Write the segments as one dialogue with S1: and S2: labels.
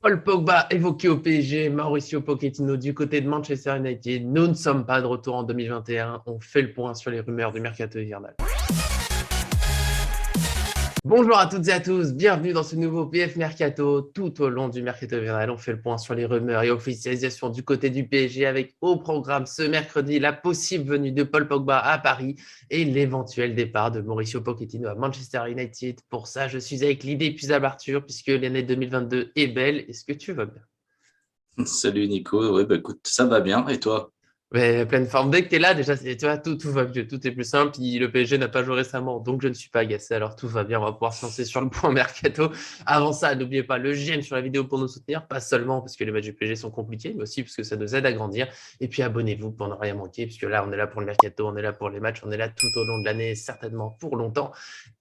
S1: Paul Pogba évoqué au PSG, Mauricio Pochettino du côté de Manchester United. Nous ne sommes pas de retour en 2021. On fait le point sur les rumeurs du mercato hivernal. Bonjour à toutes et à tous, bienvenue dans ce nouveau PF Mercato. Tout au long du mercato hivernal, on fait le point sur les rumeurs et officialisations du côté du PSG avec au programme ce mercredi la possible venue de Paul Pogba à Paris et l'éventuel départ de Mauricio Pochettino à Manchester United. Pour ça, je suis avec l'idée plus Arthur puisque l'année 2022 est belle. Est-ce que tu vas bien?
S2: Salut Nico, ouais, bah écoute, ça va bien, et toi?
S1: Mais pleine forme. Dès que tu es là, déjà, tu vois, tout va mieux, tout est plus simple. Le PSG n'a pas joué récemment, donc je ne suis pas agacé. Alors tout va bien, on va pouvoir se lancer sur le point mercato. Avant ça, n'oubliez pas le j'aime sur la vidéo pour nous soutenir, pas seulement parce que les matchs du PSG sont compliqués, mais aussi parce que ça nous aide à grandir. Et puis abonnez-vous pour ne rien manquer, puisque là, on est là pour le mercato, on est là pour les matchs, on est là tout au long de l'année, certainement pour longtemps.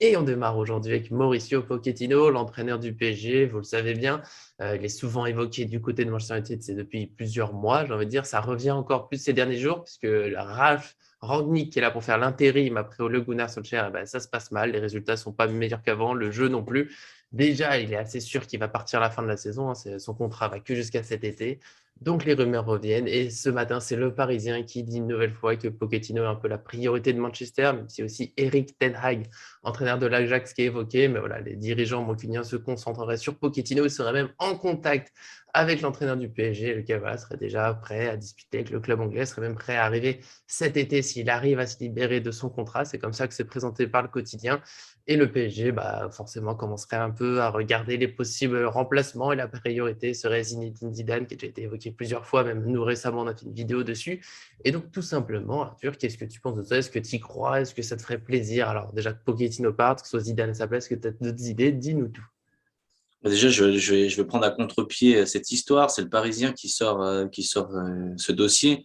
S1: Et on démarre aujourd'hui avec Mauricio Pochettino, l'entraîneur du PSG, vous le savez bien. Il est souvent évoqué du côté de Manchester United, c'est depuis plusieurs mois, j'ai envie de dire. Ça revient encore plus ces derniers jours, puisque la Ralf Rangnick qui est là pour faire l'intérim après Ole Gunnar Solskjaer, eh ben, ça se passe mal. Les résultats ne sont pas meilleurs qu'avant, le jeu non plus. Déjà, il est assez sûr qu'il va partir à la fin de la saison. Son contrat va que jusqu'à cet été. Donc les rumeurs reviennent. Et ce matin, c'est le Parisien qui dit une nouvelle fois que Pochettino est un peu la priorité de Manchester, même si aussi Eric Ten Hag, entraîneur de l'Ajax, qui est évoqué. Mais voilà, les dirigeants mancuniens se concentreraient sur Pochettino. Il serait même en contact avec l'entraîneur du PSG, lequel voilà, serait déjà prêt à discuter avec le club anglais, serait même prêt à arriver cet été s'il arrive à se libérer de son contrat. C'est comme ça que c'est présenté par le quotidien. Et le PSG, bah, forcément, commencerait un peu à regarder les possibles remplacements. Et la priorité serait Zinedine Zidane, qui a déjà été évoqué plusieurs fois. Même nous, récemment, on a fait une vidéo dessus. Et donc, tout simplement, Arthur, qu'est-ce que tu penses de ça? Est-ce que tu y crois? Est-ce que ça te ferait plaisir? Alors, déjà, que Pochettino parte, que ce soit Zidane à sa place, que tu as d'autres idées, dis-nous tout.
S2: Bah, déjà, je vais prendre à contre-pied cette histoire. C'est le Parisien qui sort ce dossier.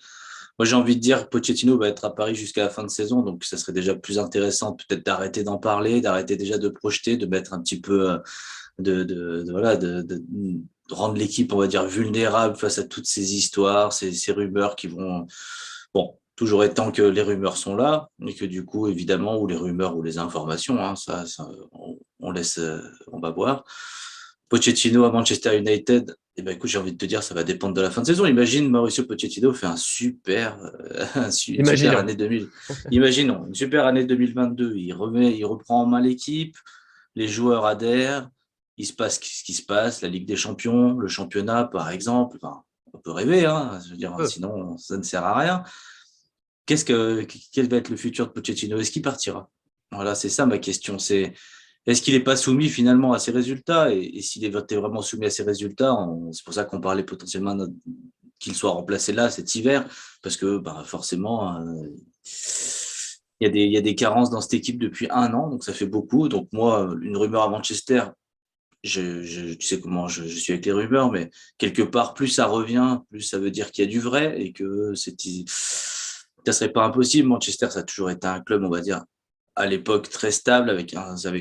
S2: Moi, j'ai envie de dire que Pochettino va être à Paris jusqu'à la fin de saison, donc ça serait déjà plus intéressant peut-être d'arrêter d'en parler, d'arrêter déjà de projeter, de mettre un petit peu voilà, de rendre l'équipe, on va dire, vulnérable face à toutes ces histoires, ces rumeurs qui vont. Bon, toujours étant que les rumeurs sont là, et que du coup, évidemment, ou les rumeurs ou les informations, hein, ça on laisse, on va voir. Pochettino à Manchester United, eh ben, écoute, j'ai envie de te dire, ça va dépendre de la fin de saison. Imagine Mauricio Pochettino fait une super
S1: Imaginons.
S2: année 2000. Imaginons, une super année 2022. Il reprend en main l'équipe, les joueurs adhèrent, il se passe ce qui se passe, la Ligue des Champions, le championnat, par exemple. Enfin, on peut rêver, hein, je veux dire, sinon, ça ne sert à rien. Quel va être le futur de Pochettino? Est-ce qu'il partira? Voilà, c'est ça ma question. Est-ce qu'il n'est pas soumis finalement à ses résultats? Et s'il était vraiment soumis à ses résultats, c'est pour ça qu'on parlait potentiellement qu'il soit remplacé là cet hiver, parce que bah, forcément, il y a des carences dans cette équipe depuis un an, donc ça fait beaucoup. Donc moi, une rumeur à Manchester, tu sais comment je suis avec les rumeurs, mais quelque part, plus ça revient, plus ça veut dire qu'il y a du vrai et que ça serait pas impossible. Manchester, ça a toujours été un club, on va dire, à l'époque très stable avec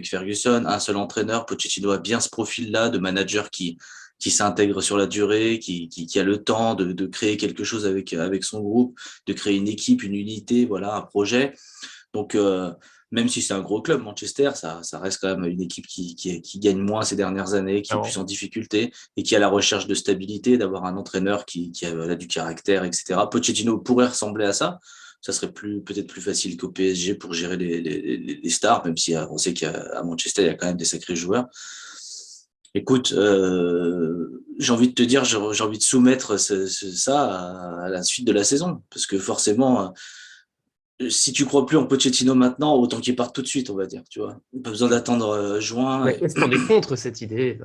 S2: Ferguson, un seul entraîneur. Pochettino a bien ce profil-là de manager qui s'intègre sur la durée, qui a le temps de créer quelque chose avec son groupe, de créer une équipe, une unité, voilà, un projet. Donc, même si c'est un gros club, Manchester, ça reste quand même une équipe qui gagne moins ces dernières années, qui est plus
S1: Non.
S2: en difficulté et qui a la recherche de stabilité, d'avoir un entraîneur qui a du caractère, etc. Pochettino pourrait ressembler à ça. Ça serait peut-être plus facile qu'au PSG pour gérer les stars, même si on sait qu'à Manchester, il y a quand même des sacrés joueurs. Écoute, j'ai envie de te dire, j'ai envie de soumettre ça à la suite de la saison, parce que forcément, si tu crois plus en Pochettino maintenant, autant qu'il parte tout de suite, on va dire, tu vois. Pas besoin d'attendre juin.
S1: Mais est-ce qu'on est contre cette idée?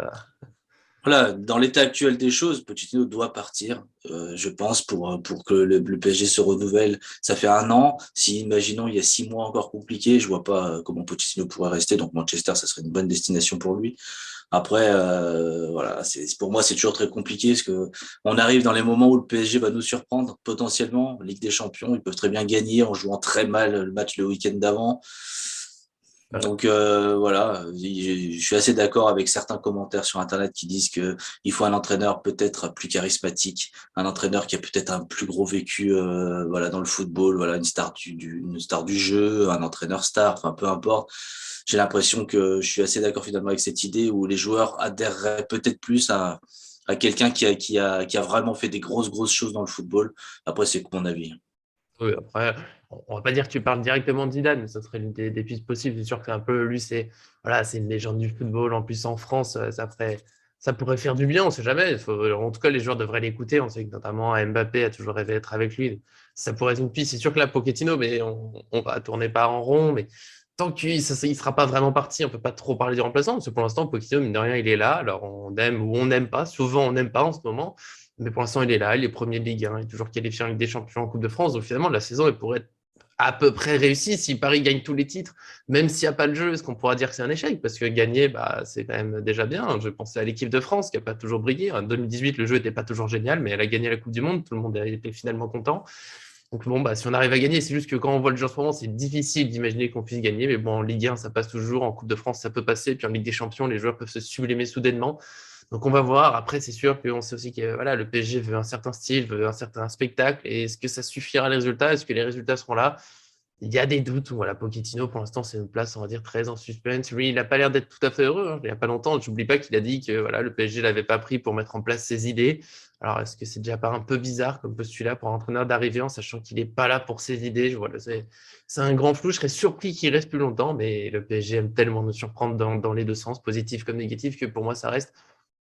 S2: Voilà, dans l'état actuel des choses, Pochettino doit partir, je pense, pour que le PSG se renouvelle. Ça fait un an. Si, imaginons, il y a 6 mois encore compliqués, je vois pas comment Pochettino pourrait rester. Donc Manchester, ça serait une bonne destination pour lui. Après, voilà, pour moi, c'est toujours très compliqué parce que on arrive dans les moments où le PSG va nous surprendre potentiellement. Ligue des Champions, ils peuvent très bien gagner en jouant très mal le match le week-end d'avant. Donc voilà, je suis assez d'accord avec certains commentaires sur Internet qui disent que il faut un entraîneur peut-être plus charismatique, un entraîneur qui a peut-être un plus gros vécu voilà dans le football, voilà une star du jeu, un entraîneur star, enfin peu importe. J'ai l'impression que je suis assez d'accord finalement avec cette idée où les joueurs adhéreraient peut-être plus à quelqu'un qui a vraiment fait des grosses choses dans le football. Après, c'est que mon avis.
S1: Oui, après, on va pas dire que tu parles directement de Zidane, mais ça serait l'une des pistes possibles. C'est sûr que c'est un peu, lui, c'est voilà, c'est une légende du football. En plus, en France, ça pourrait faire du bien, on sait jamais. En tout cas, les joueurs devraient l'écouter. On sait que notamment Mbappé a toujours rêvé d'être avec lui. Ça pourrait être une piste. C'est sûr que là, Pochettino, mais on va tourner pas en rond. Mais tant qu'il ne sera pas vraiment parti, on peut pas trop parler du remplaçant. Parce que pour l'instant, Pochettino, mine de rien, il est là. Alors, on aime ou on n'aime pas. Souvent, on n'aime pas en ce moment. Mais pour l'instant, il est là, il est premier de Ligue 1, il est toujours qualifié en Ligue des Champions en Coupe de France. Donc finalement, la saison, elle pourrait être à peu près réussie si Paris gagne tous les titres, même s'il n'y a pas de jeu. Est-ce qu'on pourra dire que c'est un échec? Parce que gagner, bah, c'est quand même déjà bien. Je pensais à l'équipe de France qui n'a pas toujours brillé. En 2018, le jeu n'était pas toujours génial, mais elle a gagné la Coupe du Monde. Tout le monde a été finalement content. Donc bon, bah, si on arrive à gagner, c'est juste que quand on voit le jeu en ce moment, c'est difficile d'imaginer qu'on puisse gagner. Mais bon, en Ligue 1, ça passe toujours. En Coupe de France, ça peut passer. Puis en Ligue des Champions, les joueurs peuvent se sublimer soudainement. Donc on va voir. Après, c'est sûr qu'on sait aussi que voilà, le PSG veut un certain style, veut un certain spectacle. Et est-ce que ça suffira les résultats? Est-ce que les résultats seront là? Il y a des doutes. Voilà, Pochettino, pour l'instant, c'est une place, on va dire, très en suspense. Lui, il n'a pas l'air d'être tout à fait heureux, hein. Il n'y a pas longtemps, je n'oublie pas qu'il a dit que voilà, le PSG ne l'avait pas pris pour mettre en place ses idées. Alors, est-ce que c'est déjà pas un peu bizarre comme postulat pour un entraîneur d'arriver en sachant qu'il n'est pas là pour ses idées? Voilà, c'est un grand flou. Je serais surpris qu'il reste plus longtemps, mais le PSG aime tellement nous surprendre dans les deux sens, positif comme négatif, que pour moi, ça reste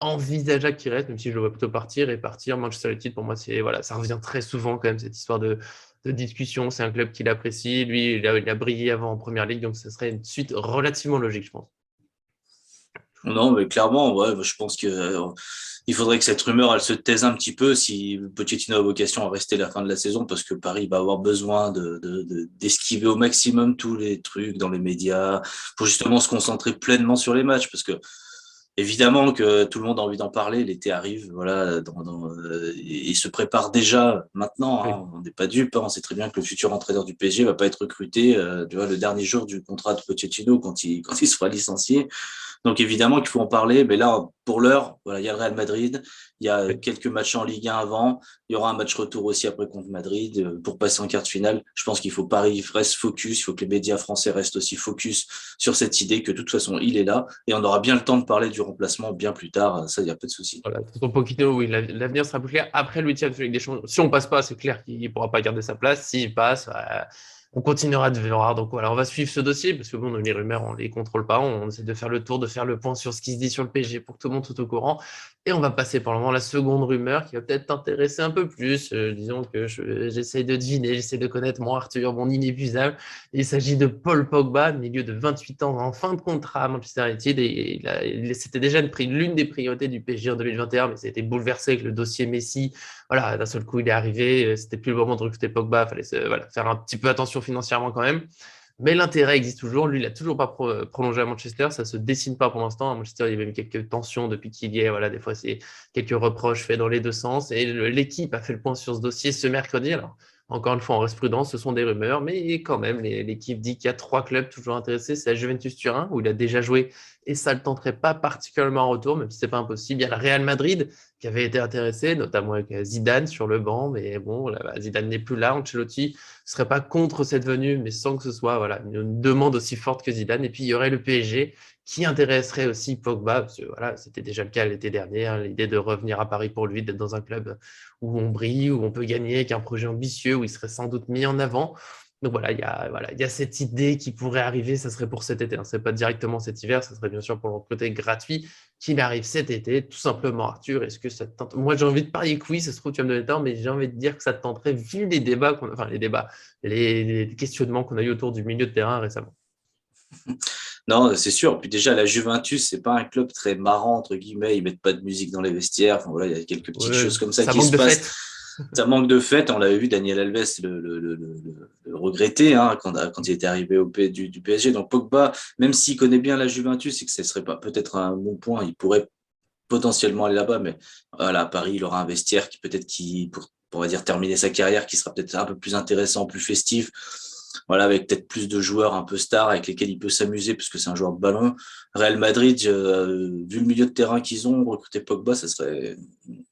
S1: envisageable qu'il reste, même si je le vois plutôt partir. Et partir, Manchester United, pour moi, voilà, ça revient très souvent quand même, cette histoire de discussion. C'est un club qu'il apprécie. Lui, il a brillé avant en première ligue, donc ce serait une suite relativement logique, je pense.
S2: Non, mais clairement, ouais, je pense que il faudrait que cette rumeur, elle se taise un petit peu si Pochettino a vocation à rester la fin de la saison, parce que Paris va avoir besoin d'esquiver au maximum tous les trucs dans les médias pour justement se concentrer pleinement sur les matchs, parce que évidemment que tout le monde a envie d'en parler, l'été arrive, voilà, il se prépare déjà maintenant,
S1: Oui.
S2: hein, on n'est pas dupes, hein, on sait très bien que le futur entraîneur du PSG va pas être recruté, tu vois, le dernier jour du contrat de Pochettino quand il sera licencié. Donc évidemment qu'il faut en parler, mais là, pour l'heure, voilà, il y a le Real Madrid, il y a
S1: Oui.
S2: quelques matchs en Ligue 1 avant, il y aura un match retour aussi après contre Madrid pour passer en quart de finale. Je pense qu'il faut Paris reste focus, il faut que les médias français restent aussi focus sur cette idée que de toute façon, il est là et on aura bien le temps de parler du remplacement bien plus tard, ça, il n'y a pas de souci.
S1: Voilà, pour Pochettino, oui, l'avenir sera plus clair après le huitième de Ligue des Champions. Si on passe pas, c'est clair qu'il ne pourra pas garder sa place. S'il passe, on continuera de voir. Donc voilà, on va suivre ce dossier parce que bon, les rumeurs, on les contrôle pas. On essaie de faire le tour, de faire le point sur ce qui se dit sur le PSG pour que tout le monde soit au courant. Et on va passer pour le moment à la seconde rumeur qui va peut-être t'intéresser un peu plus. Disons que j'essaie de deviner, j'essaie de connaître mon Arthur, mon inépuisable. Il s'agit de Paul Pogba, milieu de 28 ans en fin de contrat à Manchester United. Et c'était déjà l'une des priorités du PSG en 2021, mais ça a été bouleversé avec le dossier Messi. Voilà, d'un seul coup, il est arrivé. C'était plus le moment de recruter Pogba. Il fallait voilà, faire un petit peu attention financièrement quand même. Mais l'intérêt existe toujours. Lui, il n'a toujours pas prolongé à Manchester. Ça ne se dessine pas pour l'instant. À Manchester, il y a même quelques tensions depuis qu'il y est. Voilà, des fois, c'est quelques reproches faits dans les deux sens. Et l'équipe a fait le point sur ce dossier ce mercredi. Alors, encore une fois, on reste prudent. Ce sont des rumeurs. Mais quand même, l'équipe dit qu'il y a 3 clubs toujours intéressés. C'est la Juventus Turin, où il a déjà joué. Et ça ne le tenterait pas particulièrement en retour, même si ce n'est pas impossible. Il y a le Real Madrid qui avait été intéressé, notamment avec Zidane sur le banc. Mais bon, là, Zidane n'est plus là. Ancelotti ne serait pas contre cette venue, mais sans que ce soit voilà, une demande aussi forte que Zidane. Et puis, il y aurait le PSG qui intéresserait aussi Pogba, parce que voilà, c'était déjà le cas l'été dernier, hein, l'idée de revenir à Paris pour lui, d'être dans un club où on brille, où on peut gagner, avec un projet ambitieux, où il serait sans doute mis en avant. Donc voilà, il y a cette idée qui pourrait arriver, ça serait pour cet été, hein. Ce n'est pas directement cet hiver, ça serait bien sûr pour le recruter gratuit, qu'il arrive cet été, tout simplement. Arthur, est-ce que ça te tente? Moi, j'ai envie de parier que oui, ça se trouve, tu vas me donner tort, mais j'ai envie de dire que ça te tenterait, vu les débats, enfin les débats, les questionnements qu'on a eu autour du milieu de terrain récemment.
S2: Non, c'est sûr. Puis déjà, la Juventus, c'est pas un club très marrant, entre guillemets. Ils mettent pas de musique dans les vestiaires. Enfin, voilà, il y a quelques petites
S1: Ouais,
S2: choses comme ça
S1: ça
S2: qui
S1: manque
S2: se
S1: de
S2: passent.
S1: fête.
S2: Ça manque de fête. On l'avait vu, Daniel Alves le regretter hein, quand il était arrivé du PSG. Donc Pogba, même s'il connaît bien la Juventus, c'est que ce serait pas peut-être un bon point. Il pourrait potentiellement aller là-bas, mais voilà, à Paris, il aura un vestiaire qui peut-être pour on va dire terminer sa carrière, qui sera peut-être un peu plus intéressant, plus festif. Voilà, avec peut-être plus de joueurs un peu stars avec lesquels il peut s'amuser parce que c'est un joueur de ballon. Real Madrid, vu le milieu de terrain qu'ils ont, recruter Pogba, ça serait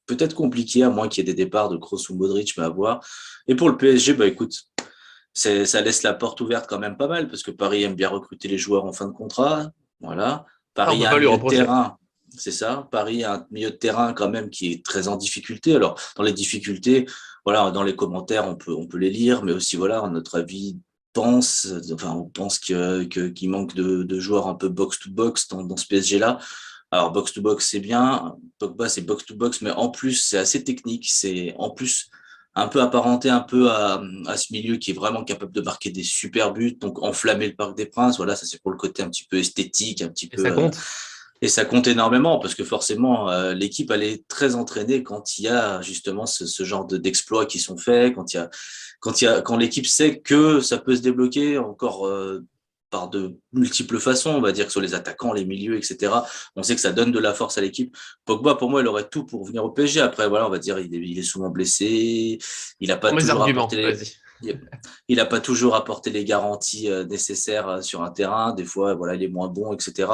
S2: peut-être compliqué, à moins qu'il y ait des départs de Kroos ou Modric, mais à voir. Et pour le PSG, bah écoute, ça laisse la porte ouverte quand même pas mal parce que Paris aime bien recruter les joueurs en fin de contrat. Voilà.
S1: Ça, on
S2: Paris
S1: peut
S2: a un
S1: pas lui
S2: milieu de
S1: reprocher.
S2: terrain. C'est ça. Paris a un milieu de terrain quand même qui est très en difficulté. Alors, dans les difficultés, voilà, dans les commentaires, on peut les lire, mais aussi, voilà, à notre avis, on pense qu'il manque de joueurs un peu box-to-box dans ce PSG-là. Alors, box-to-box, c'est bien. Pogba, c'est box-to-box, mais en plus, c'est assez technique. C'est en plus un peu apparenté un peu à ce milieu qui est vraiment capable de marquer des super buts. Donc, enflammer le Parc des Princes, voilà, ça c'est pour le côté un petit peu esthétique, un petit
S1: Et ça
S2: peu
S1: compte.
S2: et ça compte énormément parce que forcément, l'équipe, elle est très entraînée quand il y a justement ce genre d'exploits qui sont faits, quand l'équipe sait que ça peut se débloquer encore par de multiples façons, on va dire que sur les attaquants, les milieux, etc. On sait que ça donne de la force à l'équipe. Pogba, pour moi, il aurait tout pour venir au PSG. Après, voilà, on va dire, il est souvent blessé, il n'a pas
S1: Pour mes
S2: toujours
S1: arguments,
S2: apporté les,
S1: vas-y.
S2: il n'a pas toujours apporté les garanties nécessaires sur un terrain. Des fois, voilà, il est moins bon, etc.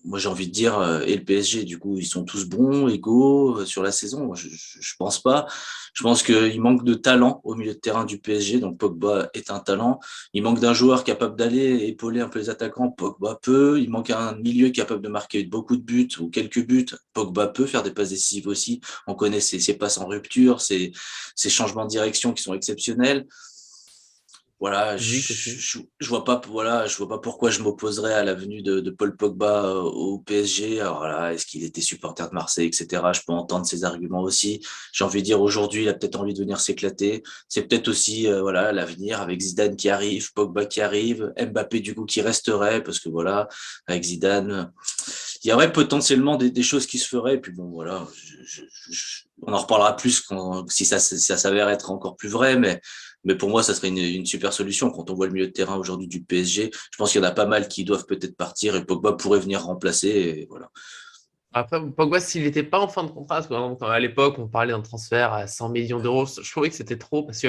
S2: Moi, j'ai envie de dire, et le PSG, du coup, ils sont tous bons, égaux sur la saison. Moi, je pense pas. Je pense qu'il manque de talent au milieu de terrain du PSG. Donc, Pogba est un talent. Il manque d'un joueur capable d'aller épauler un peu les attaquants. Pogba peut. Il manque un milieu capable de marquer beaucoup de buts ou quelques buts. Pogba peut faire des passes décisives aussi. On connaît ses passes en rupture, ses changements de direction qui sont exceptionnels. Voilà,
S1: Physique aussi.
S2: je vois pas pourquoi je m'opposerais à la venue de Paul Pogba au PSG. Alors là, est-ce qu'il était supporter de Marseille, etc. Je peux entendre ses arguments aussi. J'ai envie de dire aujourd'hui, il a peut-être envie de venir s'éclater. C'est peut-être aussi voilà l'avenir avec Zidane qui arrive, Pogba qui arrive, Mbappé du coup qui resterait parce que voilà avec Zidane, il y aurait potentiellement des choses qui se feraient. Et puis bon voilà, on en reparlera plus si ça s'avère être encore plus vrai, mais pour moi, ça serait une super solution. Quand on voit le milieu de terrain aujourd'hui du PSG, je pense qu'il y en a pas mal qui doivent peut-être partir et Pogba pourrait venir remplacer. Et voilà.
S1: Après, Pogba, s'il n'était pas en fin de contrat, parce que, par exemple, à l'époque, on parlait d'un transfert à 100 millions d'euros, je trouvais que c'était trop parce que,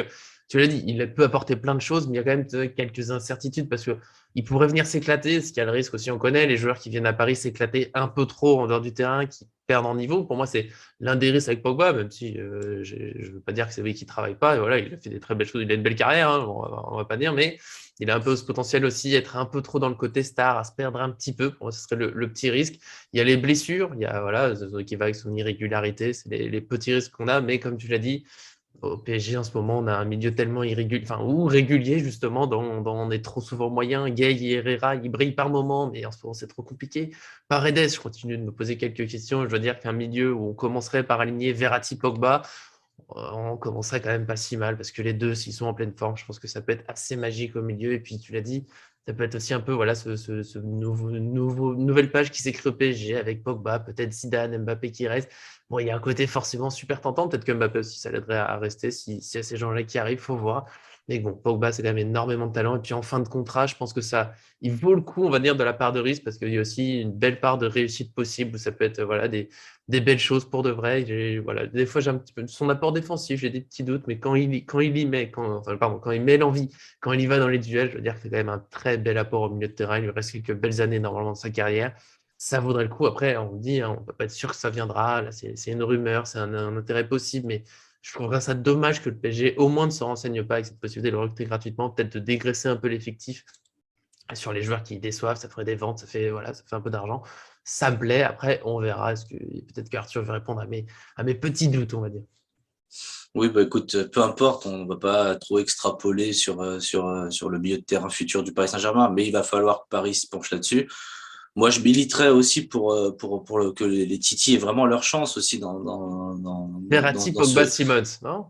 S1: tu l'as dit, il peut apporter plein de choses, mais il y a quand même quelques incertitudes parce que il pourrait venir s'éclater, ce qui a le risque aussi, on connaît, les joueurs qui viennent à Paris s'éclater un peu trop en dehors du terrain, qui perdent en niveau. Pour moi, c'est l'un des risques avec Pogba, même si je ne veux pas dire que c'est lui qui ne travaille pas. Et voilà, il a fait des très belles choses, il a une belle carrière, hein, on va pas dire, mais il a un peu ce potentiel aussi, être un peu trop dans le côté star, à se perdre un petit peu. Pour moi, ce serait le petit risque. Il y a les blessures, il y a voilà, qui va avec son irrégularité, c'est les petits risques qu'on a, mais comme tu l'as dit, au PSG en ce moment, on a un milieu tellement irrégulier, enfin, ou régulier justement, dont on est trop souvent moyen. Gay et Herrera, ils brillent par moment, mais en ce moment, c'est trop compliqué. Paredes, je continue de me poser quelques questions. Je veux dire qu'un milieu où on commencerait par aligner Verratti, Pogba, on commencerait quand même pas si mal parce que les deux, s'ils sont en pleine forme, je pense que ça peut être assez magique au milieu. Et puis, tu l'as dit, ça peut être aussi un peu voilà, ce nouvelle page qui s'écrit au PSG avec Pogba, peut-être Zidane, Mbappé qui reste. Bon, il y a un côté forcément super tentant. Peut-être que Mbappé aussi, ça l'aiderait à rester si y a ces gens-là qui arrivent, faut voir. Mais bon, Pogba, c'est quand même énormément de talent. Et puis en fin de contrat, je pense que ça, il vaut le coup, on va dire, de la part de risque parce qu'il y a aussi une belle part de réussite possible où ça peut être voilà, des belles choses pour de vrai. Voilà, des fois, j'ai un petit peu son apport défensif, j'ai des petits doutes, mais quand il y met, enfin, pardon, quand il met l'envie, quand il y va dans les duels, je veux dire que c'est quand même un très bel apport au milieu de terrain. Il lui reste quelques belles années normalement de sa carrière. Ça vaudrait le coup. Après, on dit, hein, on ne peut pas être sûr que ça viendra. Là, c'est une rumeur, c'est un intérêt possible, mais je trouverais ça dommage que le PSG, au moins, ne se renseigne pas avec cette possibilité de le recruter gratuitement, peut-être de dégraisser un peu l'effectif sur les joueurs qui déçoivent, ça ferait des ventes, voilà, ça fait un peu d'argent. Ça me plaît. Après, on verra. Peut-être qu'Arthur va répondre à mes petits doutes, on va dire.
S2: Oui, bah écoute, peu importe, on ne va pas trop extrapoler sur le milieu de terrain futur du Paris Saint-Germain, mais il va falloir que Paris se penche là-dessus. Moi, je militerais aussi que les Titi aient vraiment leur chance aussi
S1: Verratti,
S2: dans
S1: Pogba,
S2: ce,
S1: Simons, non?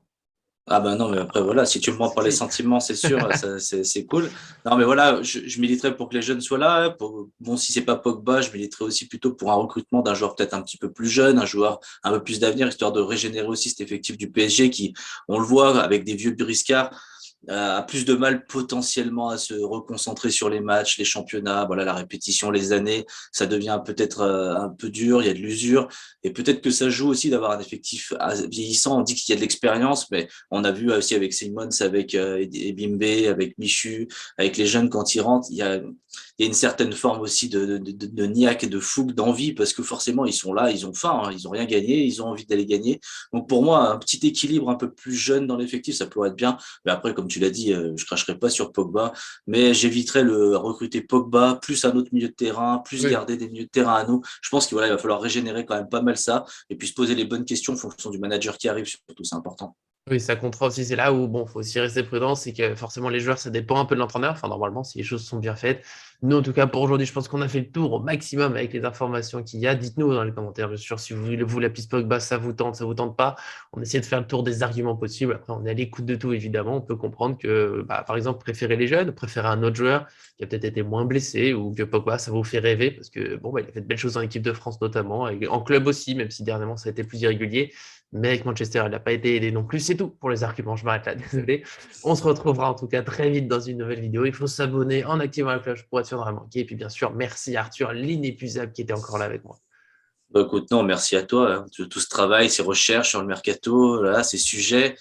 S2: ah ben non, mais après, voilà, si tu me prends
S1: C'est
S2: par les
S1: qui?
S2: sentiments, c'est sûr, c'est cool. Non, mais voilà, je militerais pour que les jeunes soient là. Bon, si c'est pas Pogba, je militerais aussi plutôt pour un recrutement d'un joueur peut-être un petit peu plus jeune, un joueur un peu plus d'avenir, histoire de régénérer aussi cet effectif du PSG qui, on le voit, avec des vieux briscards, a plus de mal potentiellement à se reconcentrer sur les matchs, les championnats, voilà, la répétition, les années, ça devient peut-être un peu dur, il y a de l'usure, et peut-être que ça joue aussi d'avoir un effectif vieillissant. On dit qu'il y a de l'expérience, mais on a vu aussi avec Simons, avec Ebimbe, avec Michu, avec les jeunes quand ils rentrent, il y a une certaine forme aussi de niaque et de fougue, d'envie, parce que forcément, ils sont là, ils ont faim, hein, ils n'ont rien gagné, ils ont envie d'aller gagner. Donc pour moi, un petit équilibre un peu plus jeune dans l'effectif, ça pourrait être bien. Mais après, comme tu l'as dit, je cracherai pas sur Pogba, mais j'éviterai le recruter Pogba, plus un autre milieu de terrain, plus
S1: Oui.
S2: garder des milieux de terrain à nous. Je pense qu'il voilà, il va falloir régénérer quand même pas mal ça, et puis se poser les bonnes questions en fonction du manager qui arrive, surtout, c'est important.
S1: Oui, ça comptera aussi. C'est là où, bon, faut aussi rester prudent. C'est que forcément, les joueurs, ça dépend un peu de l'entraîneur. Enfin, normalement, si les choses sont bien faites. Nous, en tout cas, pour aujourd'hui, je pense qu'on a fait le tour au maximum avec les informations qu'il y a. Dites-nous dans les commentaires, bien sûr, si vous la piste Pogba, ça vous tente pas. On essaie de faire le tour des arguments possibles. Après, on est à l'écoute de tout, évidemment. On peut comprendre que, bah, par exemple, préférer les jeunes, préférer un autre joueur qui a peut-être été moins blessé ou que Pogba, ça vous fait rêver parce que, bon, bah, il a fait de belles choses en équipe de France, notamment, et en club aussi, même si dernièrement, ça a été plus irrégulier. Mais avec Manchester, elle n'a pas été aidée non plus. C'est tout pour les arguments. Je m'arrête là, désolé. On se retrouvera en tout cas très vite dans une nouvelle vidéo. Il faut s'abonner en activant la cloche pour être sûr de rien manquer. Et puis bien sûr, merci Arthur, l'inépuisable qui était encore là avec moi.
S2: Bah, écoute, non, merci à toi, hein, tout ce travail, ces recherches sur le mercato, là, ces sujets,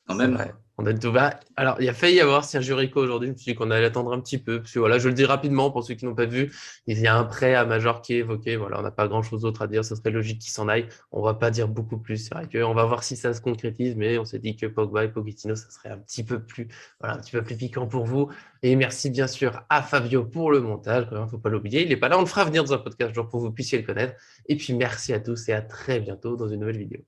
S2: quand
S1: C'est
S2: même.
S1: vrai. On a tout bas. Alors, il a failli y avoir Sergio Rico aujourd'hui. Je me suis dit qu'on allait attendre un petit peu. Parce que voilà, je le dis rapidement pour ceux qui n'ont pas vu. Il y a un prêt à Major qui est évoqué. Voilà, on n'a pas grand-chose d'autre à dire. Ce serait logique qu'il s'en aille. On va pas dire beaucoup plus. C'est vrai qu'on va voir si ça se concrétise. Mais on s'est dit que Pogba et Pochettino, ça serait un petit peu plus, voilà, un petit peu plus piquant pour vous. Et merci bien sûr à Fabio pour le montage. Il ne faut pas l'oublier. Il n'est pas là. On le fera venir dans un podcast, genre pour que vous puissiez le connaître. Et puis merci à tous et à très bientôt dans une nouvelle vidéo.